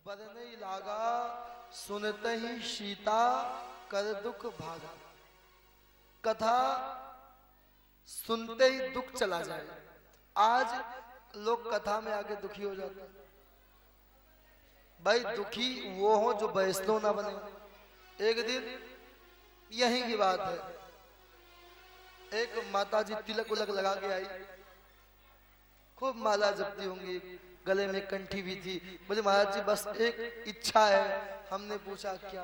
बरने लागा सुनते ही सीता कर दुख भागा। कथा सुनते ही दुख चला जाए। आज लोग कथा में आके दुखी हो जाते हैं। भाई दुखी वो हो जो वैष्णव ना बने। एक दिन यही की बात है, एक माताजी तिलक उलक लगा के आई, खूब माला जपती होंगी, गले में कंठी भी थी। बोले महाराज जी बस एक इच्छा है। हमने पूछा क्या?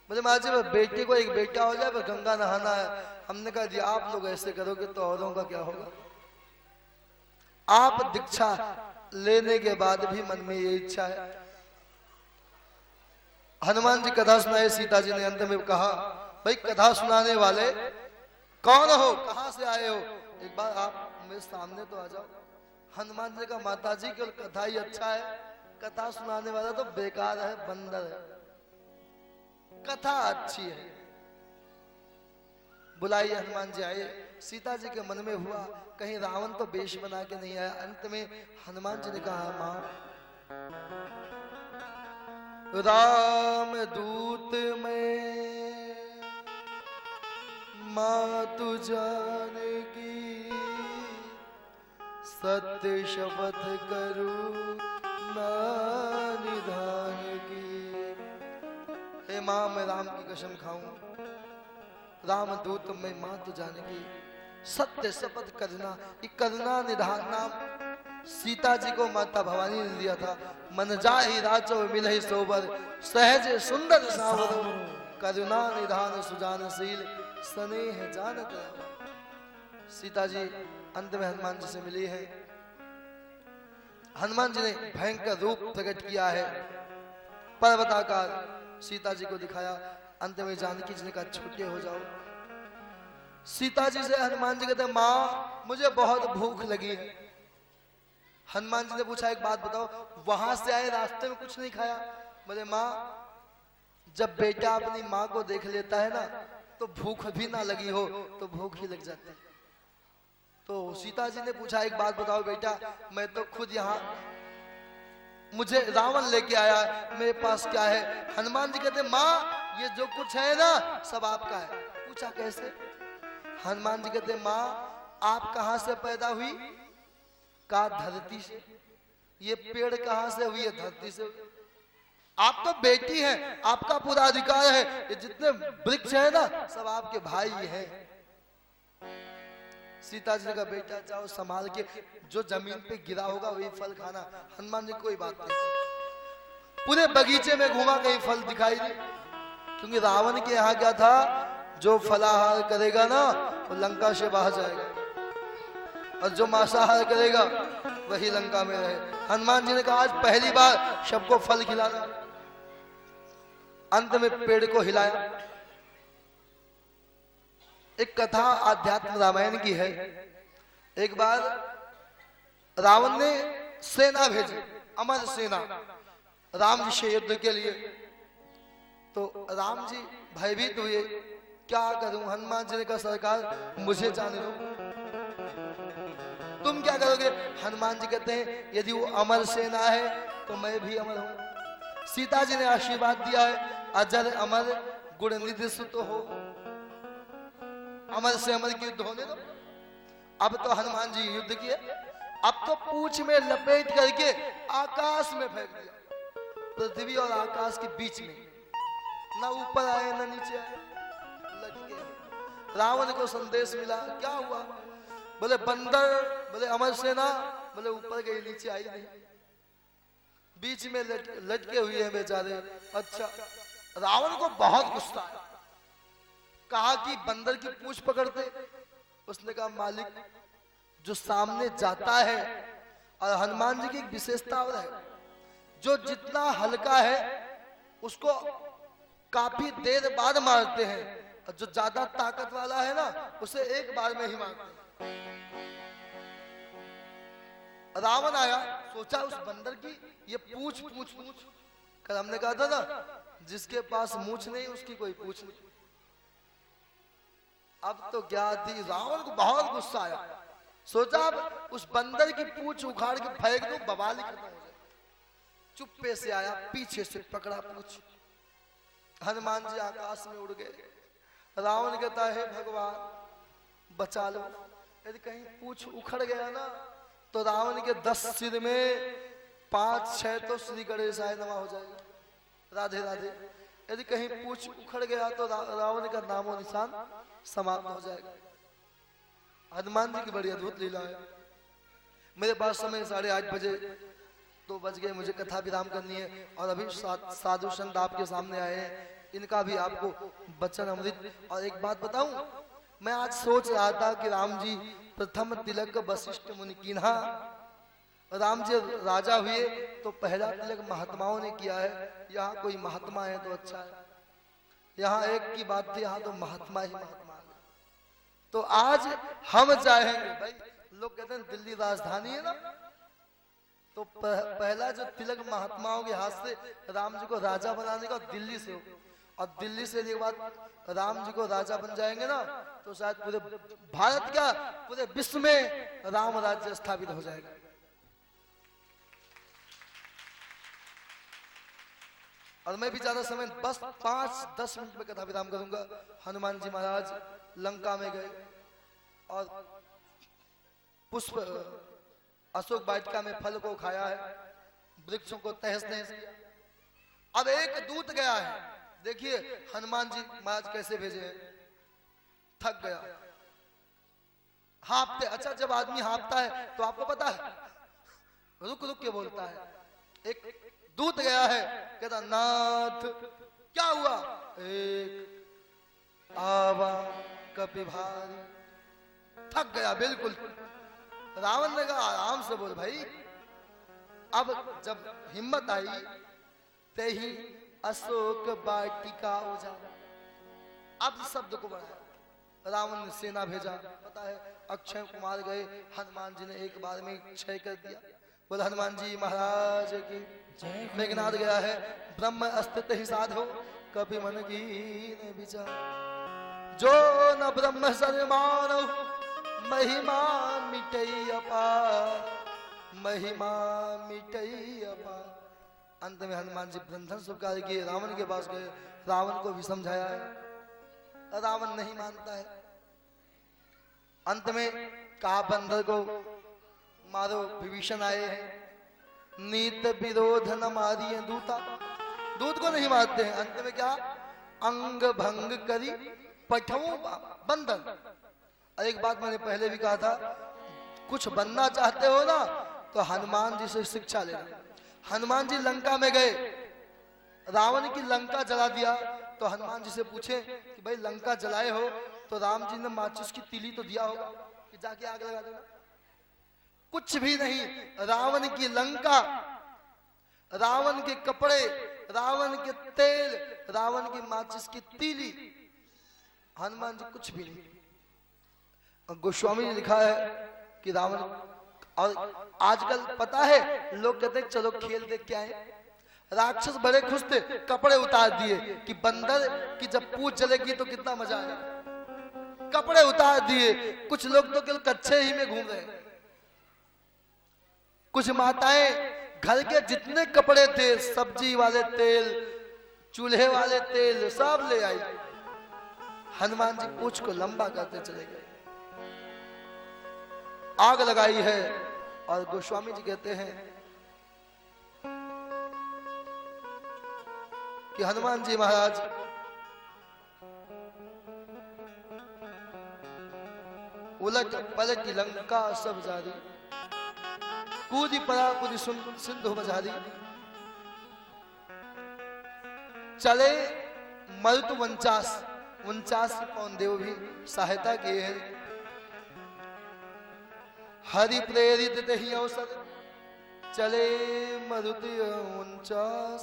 बोले महाराज जी बेटे को एक बेटा हो जाए, बस गंगा नहाना है। हमने कहा जी आप लोग ऐसे करोगे तो औरों का क्या होगा? आप दीक्षा लेने के बाद भी मन में ये इच्छा है। हनुमान जी कथा सुनाए, सीता जी ने अंत में कहा भाई कथा सुनाने वाले कौन हो, कहां से आए हो, एक बार आप मेरे सामने तो आ जाओ। हनुमान जी का माता जी केवल कथा ही अच्छा है, कथा सुनाने वाला तो बेकार है, बंदर है। कथा अच्छी है। बुलाइए। हनुमान जी आए। सीता जी के मन में हुआ कहीं रावण तो वेश बना के नहीं आया। अंत में हनुमान जी ने कहा मां राम दूत में मां तू जानकी सत्य शपथ करूं ना निधान की। हे मां मैं राम की कसम खाऊं, राम दूत में मां तू जानकी सत्य शपथ करना। ये करना निधान नाम सीता जी को माता भवानी ने दिया था। मन जाहि राचो मिलहि सोबर सहज सुंदर सावर करुणा निधान सुजानशील स्नेह जानत। सीता जी अंत में हनुमान जी से मिली है। हनुमान जी ने भयंकर रूप प्रकट किया है, पर्वताकार सीता जी को दिखाया। अंत में जानकी जी ने कहा छूटे हो जाओ। सीता जी से हनुमान जी कहते मां मुझे बहुत भूख लगी है। हनुमान जी ने पूछा एक बात बताओ, वहां से आए रास्ते में कुछ नहीं खाया? बोले मां जब बेटा अपनी मां को देख लेता है ना तो भूख भी ना लगी हो तो भूख ही लग जाती है। तो सीता जी ने पूछा एक बात बताओ बेटा, मैं तो खुद यहाँ मुझे रावण लेके आया, मेरे पास क्या है? हनुमान जी कहते माँ ये जो कुछ है ना सब आपका है। पूछा कैसे? हनुमान जी कहते माँ आप कहाँ से पैदा हुई? कहा धरती से। ये पेड़ कहाँ से हुई है? धरती से। आप तो बेटी हैं, आपका पूरा अधिकार है। ये जितने वृक्ष है ना सब आपके भाई हैं। सीता जी ने कहा बेटा जाओ संभाल के, जो जमीन पे गिरा होगा वही फल खाना। हनुमान जी कोई बात नहीं। पूरे बगीचे में घूमा, कहीं फल दिखाई नहीं, क्योंकि रावण के यहाँ क्या था, जो फलाहार करेगा ना वो लंका से बाहर जाएगा, और जो मांसाहार करेगा वही लंका में रहे। हनुमान जी ने कहा आज पहली बार सबको फल खिलाना। अंत में पेड़ को हिलाया। एक कथा आध्यात्म रामायण की है। एक बार रावण ने सेना भेजी, अमर सेना, राम जी से युद्ध के लिए। तो राम जी भयभीत हुए, क्या करूं? हनुमान जी ने कहा सरकार मुझे जाने दो। तुम क्या करोगे? हनुमान जी कहते हैं यदि वो अमर सेना है तो मैं भी अमर हूं। सीता जी ने आशीर्वाद दिया है अजर अमर गुण निधि सुत हो। अमर से अमर की युद्ध होने दो। अब तो हनुमान जी युद्ध किए, अब तो पूंछ में लपेट करके आकाश में फेंक दिया। पृथ्वी और आकाश के बीच में, ना ऊपर आए ना नीचे आए, लटके। रावण को संदेश मिला, क्या हुआ? बोले बंदर, बोले अमर सेना, बोले ऊपर गई नीचे आई नहीं, बीच में लटके हुए हैं बेचारे। अच्छा, रावण को बहुत गुस्सा आया, कहा कि बंदर की पूंछ पकड़ते। उसने कहा मालिक जो सामने जाता है, और हनुमान जी की एक विशेषता और है, जो जितना हल्का है उसको काफी देर बाद मारते हैं, और जो ज्यादा ताकत वाला है ना उसे एक बार में ही मारते हैं। रावण आया, सोचा उस बंदर की ये पूंछ पूंछ पूंछ कल हमने कहा था ना जिसके पास मूंछ नहीं उसकी कोई पूंछ नहीं। अब तो क्या थी, रावण को बहुत गुस्सा आया, सोचा अब उस बंदर की पूंछ उखाड़ के फेंक दूं, बवाल ही खत्म हो जाए। चुप्पे से आया, पीछे से पकड़ा पूछ। हनुमान जी आकाश में उड़ गए। रावण कहता है भगवान बचा लो, यदि कहीं पूछ उखड़ गया ना तो रावण के 10 सिर में 5-6 तो श्री गणेशाय नमः हो जाएगा। राधे राधे। यदि कहीं पूछ उखड़ गया तो रावण का नामो निशान समाप्त हो जाएगा। हनुमान जी की बड़ी अद्भुत लीला है। मेरे पास समय 8:30 बजे 2 बज गए, मुझे कथा विराम करनी है। और अभी साधु संत आपके सामने आए हैं, इनका भी आपको वचन अमृत। और एक बात बताऊं, मैं आज सोच रहा था कि राम जी प्रथम तिलक वशिष्ठ मुनि कीन्हा। राम जी राजा हुए तो पहला तिलक महात्माओं ने किया है। यहाँ कोई महात्मा है तो अच्छा है, यहाँ एक की बात थी, यहाँ तो महात्मा ही महात्मा है। तो आज हम चाहेंगे, भाई लोग कहते हैं दिल्ली राजधानी है ना, तो पहला जो तिलक महात्माओं के हाथ से राम जी को राजा बनाने का दिल्ली से हो। और दिल्ली से एक बात, राम जी को राजा बन जाएंगे ना तो शायद पूरे भारत क्या पूरे विश्व में राम राज्य स्थापित हो जाएगा। और मैं भी ज्यादा समय, बस 5-10 मिनट में कथा विराम करूंगा। हनुमान जी महाराज लंका में गए और पुष्प अशोक वाटिका में फल को खाया है, वृक्षों को तहस नहस किया। अब एक दूत गया है, देखिए हनुमान जी महाराज कैसे भेजे हैं, थक गया, हाँपते। अच्छा, जब आदमी हाँपता है तो आपको पता है रुक रुक के बोलता है। एक दूत गया है, कहता नाथ क्या हुआ? एक आवा कपि भारी। थक गया बिल्कुल। रावण ने कहा आराम से बोल भाई। अब जब हिम्मत आई ते ही अशोक वाटिका उजाड़ा। अब शब्द को बढ़ाया। रावण ने सेना भेजा, पता है अक्षय कुमार गए, हनुमान जी ने एक बार में क्षय कर दिया। बोल हनुमान जी महाराज की। मेघनाथ गया है, ब्रह्म अस्तित्व ही साधो कभी मन की ने विचार। जो न ब्रह्म सर्वमानव महिमा मिटई अपार, महिमा मिटई अपार। अंत में हनुमान जी बंधन स्वीकार किए, रावण के पास गए, रावण को भी समझाया है, रावण नहीं मानता है। अंत में कहा बंदर को मारो। विभीषण आए हैं, नीत विरोध न मारिए दूता, दूत को नहीं मारते हैं। अंत में क्या अंग भंग करी पठऊ बंदर। और एक बात मैंने पहले भी कहा था, कुछ बनना चाहते हो ना तो हनुमान जी से शिक्षा लेना। हनुमान जी लंका में गए, रावण की लंका जला दिया, तो हनुमान जी से पूछे कि भाई लंका जलाए हो तो राम जी ने माचिस की तीली तो दिया होगा कि जाके आग लगा देना। कुछ भी नहीं, रावण की लंका, रावण के कपड़े, रावण के तेल, रावण की माचिस की तीली, हनुमान जी कुछ भी नहीं। गोस्वामी ने लिखा है कि रावण, और आजकल पता है लोग कहते हैं चलो खेल देख के आए। राक्षस बड़े खुश थे, कपड़े उतार दिए कि बंदर की जब पूंछ जलेगी तो कितना मजा आएगा। कपड़े उतार दिए, कुछ लोग तो केवल कच्चे ही में घूम रहे हैं। कुछ माताएं घर के जितने कपड़े थे, सब्जी वाले तेल, चूल्हे वाले तेल सब ले आई। हनुमान जी पूंछ को लंबा करते चले गए, आग लगाई है। और गोस्वामी जी कहते हैं कि हनुमान जी महाराज उलट पलट लंका सब जारी, कूदी पड़ा कूदी सिंधु मझारी। चले मरुत 49 पौन देव भी सहायता किए हैं। हरि प्रेरित दही अवसर चले मरुत 49,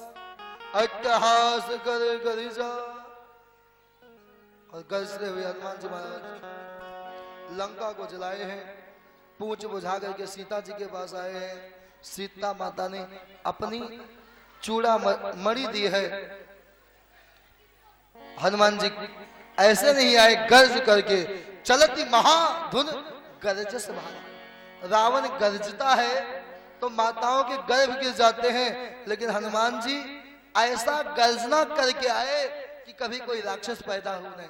अट्टहास कर गरिजा। और गरजते हुए हनुमान जी महाराज लंका को जलाए हैं। पूंछ बुझा करके सीता जी के पास आए हैं। सीता माता ने अपनी चूड़ा मणि दी है। हनुमान जी ऐसे नहीं आए, गर्ज करके चलती महाधुन गरजस भाला। रावण गरजता है तो माताओं के गर्भ गिर जाते हैं, लेकिन हनुमान जी ऐसा गर्जना करके आए कि कभी कोई राक्षस पैदा हो नहीं,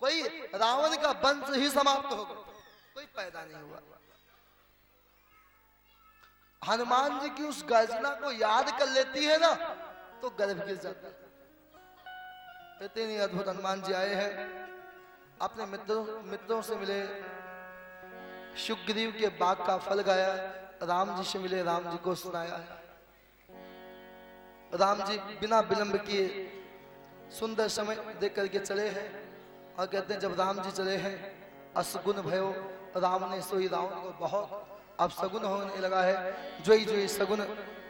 कोई रावण का वंश ही समाप्त हो गया, कोई पैदा नहीं हुआ। हनुमान जी की उस गर्जना को याद कर लेती है ना तो गर्भ गिर जाता है। इतनी अद्भुत हनुमान जी आए हैं, अपने मित्रों से मिले, सुग्रीव के बाग का फल गाया, राम जी से मिले, राम जी को सुनाया है। राम जी बिना विलंब किए सुंदर समय देख करके चले हैं और कहते हैं जब राम जी चले हैं असगुन भयो राम ने सोई, रावण को बहुत अब सगुन होने लगा है। जोई जोई सगुन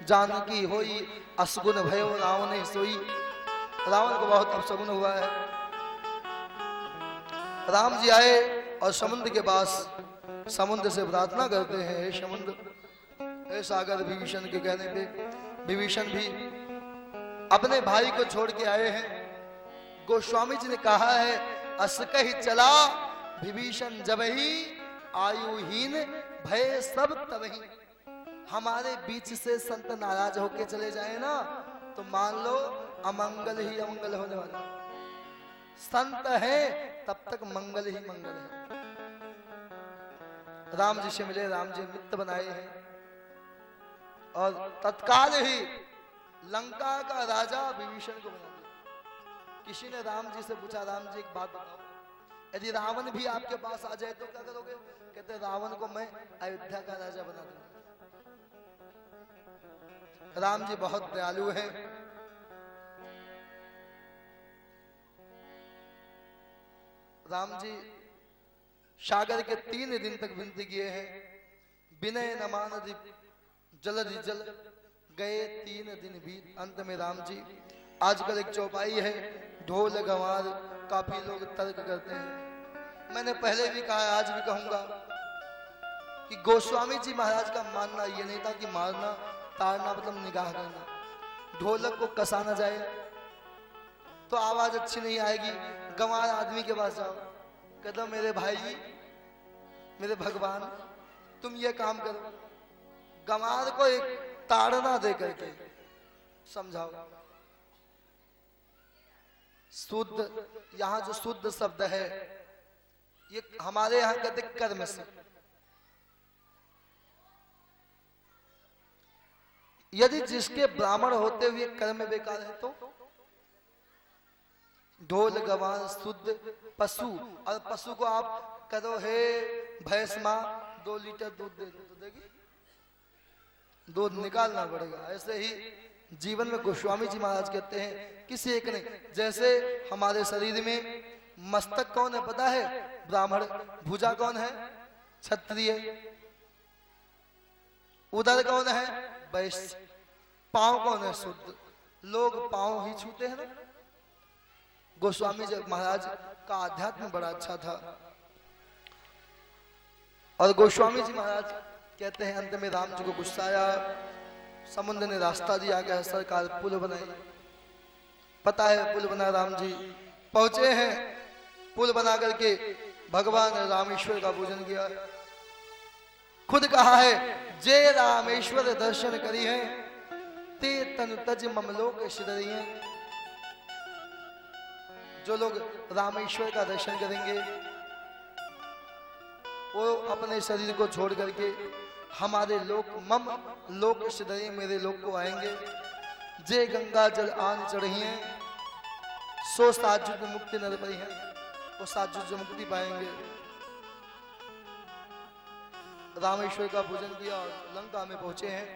जानकी होई, असगुन भयो रावण ने सोई, रावण को बहुत अब सगुन हुआ है। राम जी आए और समुद्र के पास समुद्र से प्रार्थना करते हैं, हे समुद्र, हे सागर। विभीषण के कहने पे विभीषण भी अपने भाई को छोड़ के आए हैं। गोस्वामी जी ने कहा है अस कही चला विभीषण जबहि, आयुहीन भय सब तबहि। हमारे बीच से संत नाराज होके चले जाए ना तो मान लो अमंगल ही अमंगल होने वाला। संत है तब तक मंगल ही मंगल है। राम जी से मिले, राम जी मित्र बनाए हैं और तत्काल ही लंका का राजा विभीषण को बना दिया। किसी ने राम जी से पूछा, राम जी एक बात बताओ, यदि रावण भी आपके पास आ जाए तो क्या करोगे? कहते रावण को मैं अयोध्या का राजा बना दूंगा। राम जी बहुत दयालु हैं। राम जी सागर के 3 दिन तक विनती किए हैं, विनय न मानदि जलधि जल गए 3 दिन भी। अंत में राम जी, आजकल एक चौपाई है, ढोल गंवार, काफी लोग तर्क करते हैं। मैंने पहले भी कहा, आज भी कहूंगा कि गोस्वामी जी महाराज का मानना यह नहीं था कि मारना तारना मतलब निगाह करना। ढोलक को कसा ना जाए तो आवाज अच्छी नहीं आएगी। गंवार आदमी के पास जाओ, कहते मेरे भाई जी, मेरे भगवान, तुम ये काम करो, गंवार को एक ताड़ना दे करके समझाओ। शुद्ध, यहां जो शुद्ध शब्द है ये हमारे यहां कहते कर्म से। यदि जिसके ब्राह्मण होते हुए कर्म बेकार है तो ढोल गवान शुद्ध पशु, और पशु को आप करो हे भैंस मां 2 लीटर दूध दे दो तो देगी? दूध निकालना पड़ेगा। ऐसे ही जीवन में गोस्वामी जी महाराज कहते हैं किसी एक ने, जैसे हमारे शरीर में मस्तक कौन है पता है? ब्राह्मण। भुजा कौन है? क्षत्रिय। उदर कौन है? वैश्य। पांव कौन है? शुद्ध। लोग पांव ही छूते हैं ना। गोस्वामी जी महाराज का आध्यात्म बड़ा अच्छा था। और गोस्वामी जी महाराज कहते हैं अंत में राम जी को गुस्सा आया, समुद्र ने रास्ता दिया, गया सरकार पुल बनाई। पता है पुल बना, राम जी पहुंचे हैं, पुल बना करके भगवान रामेश्वर का पूजन किया। खुद कहा है जे रामेश्वर दर्शन करी है ते तनु तज ममलोक सिदरी है। जो लोग रामेश्वर का दर्शन करेंगे वो अपने शरीर को छोड़ करके हमारे लोक मम लोक सिदरी, मेरे लोक को आएंगे। जे गंगा जल आन चढ़ी है सो साजुज मुक्ति नर पई है, वो साजुज मुक्ति पाएंगे। रामेश्वर का पूजन किया और लंका में पहुंचे हैं।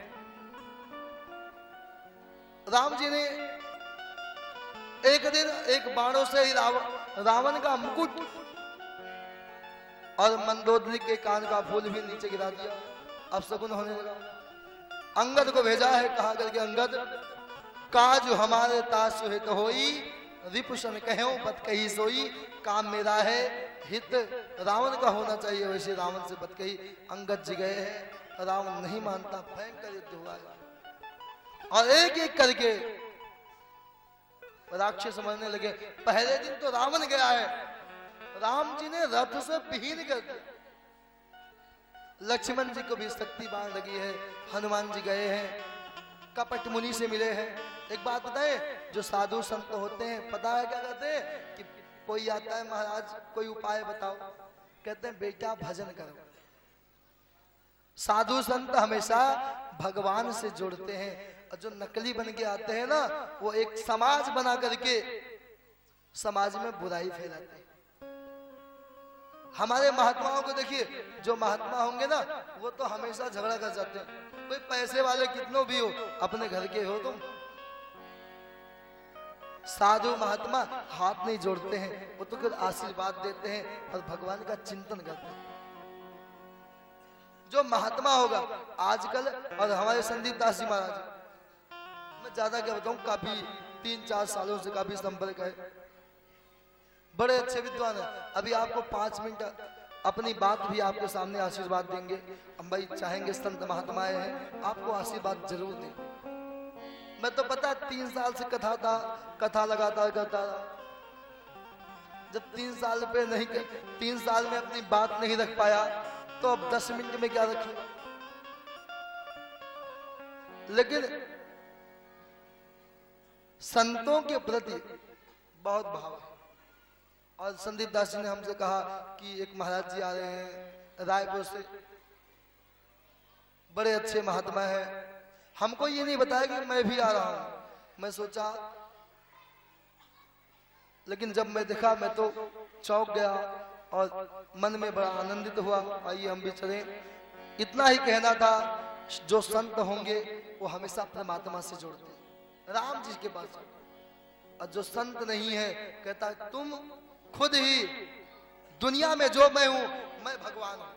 राम जी ने एक दिन एक बाणों से ही रावण का मुकुट और मंदोदरी के कान का फूल भी नीचे गिरा दिया। अब शकुन होने लगा। अंगद को भेजा है, कहा करके अंगद काज हमारे तास हित होई, रिपुशन कहो बत कही सोई। काम मेरा है हित रावण का होना चाहिए, वैसे रावण से बत कही। अंगद जी गए हैं, रावण नहीं मानता, भयंकर युद्ध हुआ है और एक एक करके राक्षस मरने लगे। पहले दिन तो रावण गया है, राम जी ने रथ से विहीन कर दिया। लक्ष्मण जी को भी शक्ति बाण लगी है, हनुमान जी गए हैं, कपट मुनि से मिले हैं। एक बात बताए, जो साधु संत होते हैं पता है क्या कहते हैं कि कोई आता है, महाराज कोई उपाय बताओ, कहते हैं बेटा भजन करो। साधु संत हमेशा भगवान से जोड़ते हैं, और जो नकली बन के आते हैं ना, वो एक समाज बना करके समाज में बुराई फैलाते हैं। हमारे महात्माओं को देखिए, जो महात्मा होंगे ना, वो तो हमेशा झगड़ा कर जाते हैं। कोई पैसे वाले कितनों भी हो, अपने घर के हो तुम। साधु महात्मा हाथ नहीं जोड़ते हैं, वो तो केवल आशीर्वाद देते हैं और भगवान का चिंतन करते हैं। जो महात्मा होगा आजकल, और हमारे संदीप दास जी महाराज, मैं ज्यादा क्या बताऊं, काफी 3-4 सालों से काफी संपर्क है, बड़े अच्छे विद्वान है। अभी आपको 5 मिनट अपनी बात भी आपके सामने आशीर्वाद देंगे। हम भाई चाहेंगे संत महात्माएं हैं, आपको आशीर्वाद जरूर दें। मैं तो पता 3 साल से कथा लगातार करता रहा। जब 3 साल पे नहीं, 3 साल में अपनी बात नहीं रख पाया, तो अब 10 मिनट में क्या रखें। लेकिन संतों के प्रति बहुत भाव है। और संदीप दास जी ने हमसे कहा कि एक महाराज जी आ रहे हैं रायपुर से, बड़े अच्छे महात्मा हैं। हमको ये नहीं बताया कि मैं भी आ रहा हूं। मैं सोचा, लेकिन जब मैं देखा मैं तो चौंक गया और मन में बड़ा आनंदित हुआ। आइए हम भी चले। इतना ही कहना था, जो संत होंगे वो हमेशा परमात्मा से जोड़ते हैं, राम जी के पास। और जो संत नहीं है, कहता है तुम खुद ही दुनिया में जो मैं हूं, मैं भगवान हूं।